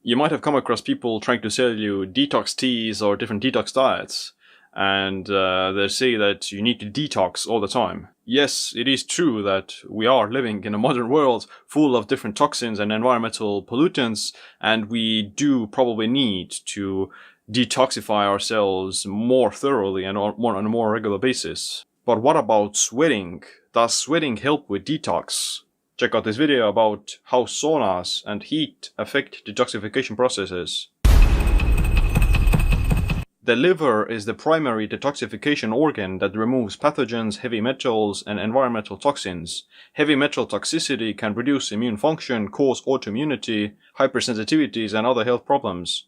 You might have come across people trying to sell you detox teas or different detox diets, and they say that you need to detox all the time. Yes, it is true that we are living in a modern world full of different toxins and environmental pollutants, and we do probably need to detoxify ourselves more thoroughly and on a more regular basis. But what about sweating? Does sweating help with detox? Check out this video about how saunas and heat affect detoxification processes. The liver is the primary detoxification organ that removes pathogens, heavy metals, and environmental toxins. Heavy metal toxicity can reduce immune function, cause autoimmunity, hypersensitivities, and other health problems.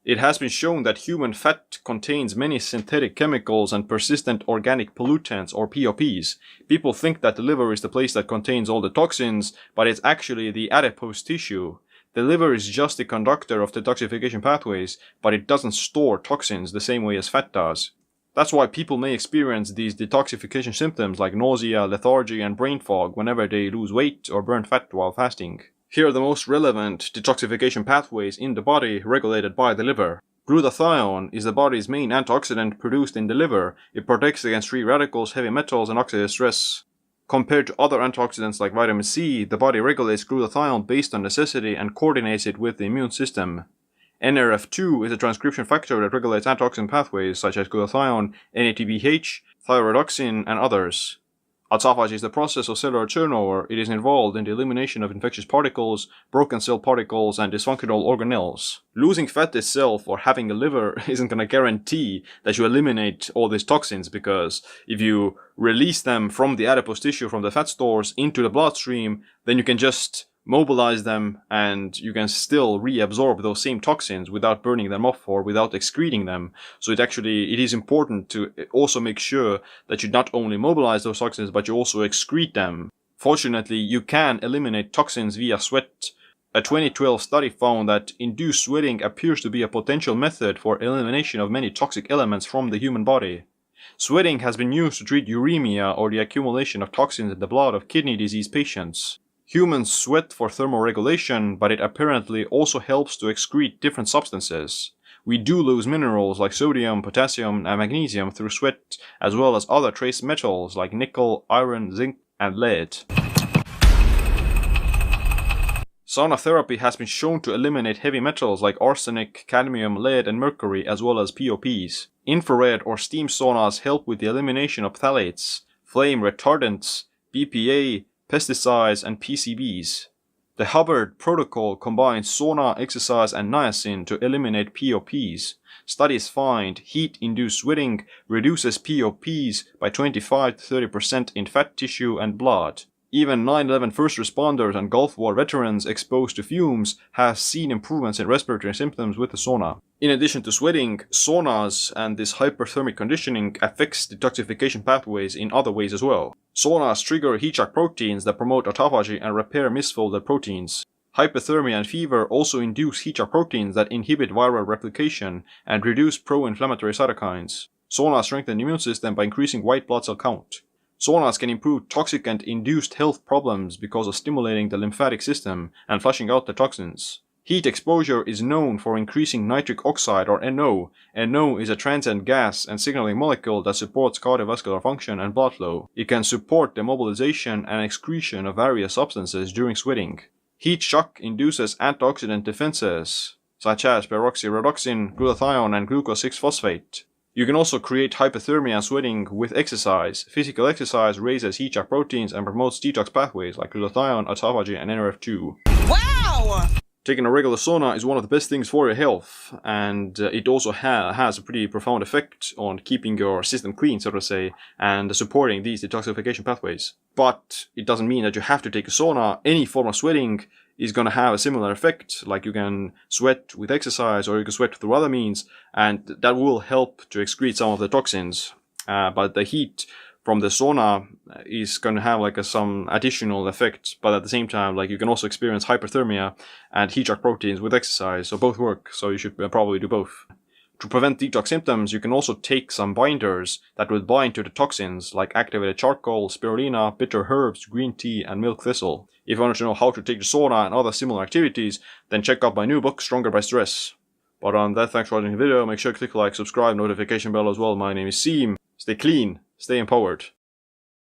It has been shown that human fat contains many synthetic chemicals and persistent organic pollutants, or POPs. People think that the liver is the place that contains all the toxins, but it's actually the adipose tissue. The liver is just the conductor of detoxification pathways, but it doesn't store toxins the same way as fat does. That's why people may experience these detoxification symptoms like nausea, lethargy, and brain fog whenever they lose weight or burn fat while fasting. Here are the most relevant detoxification pathways in the body regulated by the liver. Glutathione is the body's main antioxidant produced in the liver. It protects against free radicals, heavy metals, and oxidative stress. Compared to other antioxidants like vitamin C, the body regulates glutathione based on necessity and coordinates it with the immune system. NRF2 is a transcription factor that regulates antioxidant pathways such as glutathione, NADPH, thyroidoxine, and others. Autophagy is the process of cellular turnover. It is involved in the elimination of infectious particles, broken cell particles, and dysfunctional organelles. Losing fat itself or having a liver isn't going to guarantee that you eliminate all these toxins, because if you release them from the adipose tissue, from the fat stores, into the bloodstream, then you can just mobilize them and you can still reabsorb those same toxins without burning them off or without excreting them. So it is important to also make sure that you not only mobilize those toxins, but you also excrete them. Fortunately, you can eliminate toxins via sweat. A 2012 study found that induced sweating appears to be a potential method for elimination of many toxic elements from the human body. Sweating has been used to treat uremia, or the accumulation of toxins in the blood of kidney disease patients. Humans sweat for thermoregulation, but it apparently also helps to excrete different substances. We do lose minerals like sodium, potassium, and magnesium through sweat, as well as other trace metals like nickel, iron, zinc, and lead. Sauna therapy has been shown to eliminate heavy metals like arsenic, cadmium, lead, and mercury, as well as POPs. Infrared or steam saunas help with the elimination of phthalates, flame retardants, BPA, pesticides, and PCBs. The Hubbard protocol combines sauna, exercise, and niacin to eliminate POPs. Studies find heat-induced sweating reduces POPs by 25 to 30% in fat tissue and blood. Even 9/11 first responders and Gulf War veterans exposed to fumes have seen improvements in respiratory symptoms with the sauna. In addition to sweating, saunas and this hyperthermic conditioning affects detoxification pathways in other ways as well. Saunas trigger heat shock proteins that promote autophagy and repair misfolded proteins. Hypothermia and fever also induce heat shock proteins that inhibit viral replication and reduce pro-inflammatory cytokines. Saunas strengthen the immune system by increasing white blood cell count. Saunas can improve toxic and induced health problems because of stimulating the lymphatic system and flushing out the toxins. Heat exposure is known for increasing nitric oxide, or NO. NO is a transient gas and signaling molecule that supports cardiovascular function and blood flow. It can support the mobilization and excretion of various substances during sweating. Heat shock induces antioxidant defenses, such as peroxyrhodopsin, glutathione, and glucose 6-phosphate. You can also create hypothermia and sweating with exercise. Physical exercise raises heat shock proteins and promotes detox pathways like glutathione, autophagy, and NRF2. Wow! Taking a regular sauna is one of the best things for your health, and it also has a pretty profound effect on keeping your system clean, so to say, and supporting these detoxification pathways. But it doesn't mean that you have to take a sauna. Any form of sweating is going to have a similar effect. Like, you can sweat with exercise, or you can sweat through other means, and that will help to excrete some of the toxins. But the heat from the sauna is going to have some additional effect, but at the same time, you can also experience hyperthermia and heat shock proteins with exercise, so both work, so you should probably do both. To prevent detox symptoms, you can also take some binders that will bind to the toxins, like activated charcoal, spirulina, bitter herbs, green tea, and milk thistle. If you want to know how to take the sauna and other similar activities, then check out my new book, Stronger by Stress. But on that, thanks for watching the video. Make sure to click like, subscribe, notification bell as well. My name is Seem. Stay clean, stay empowered.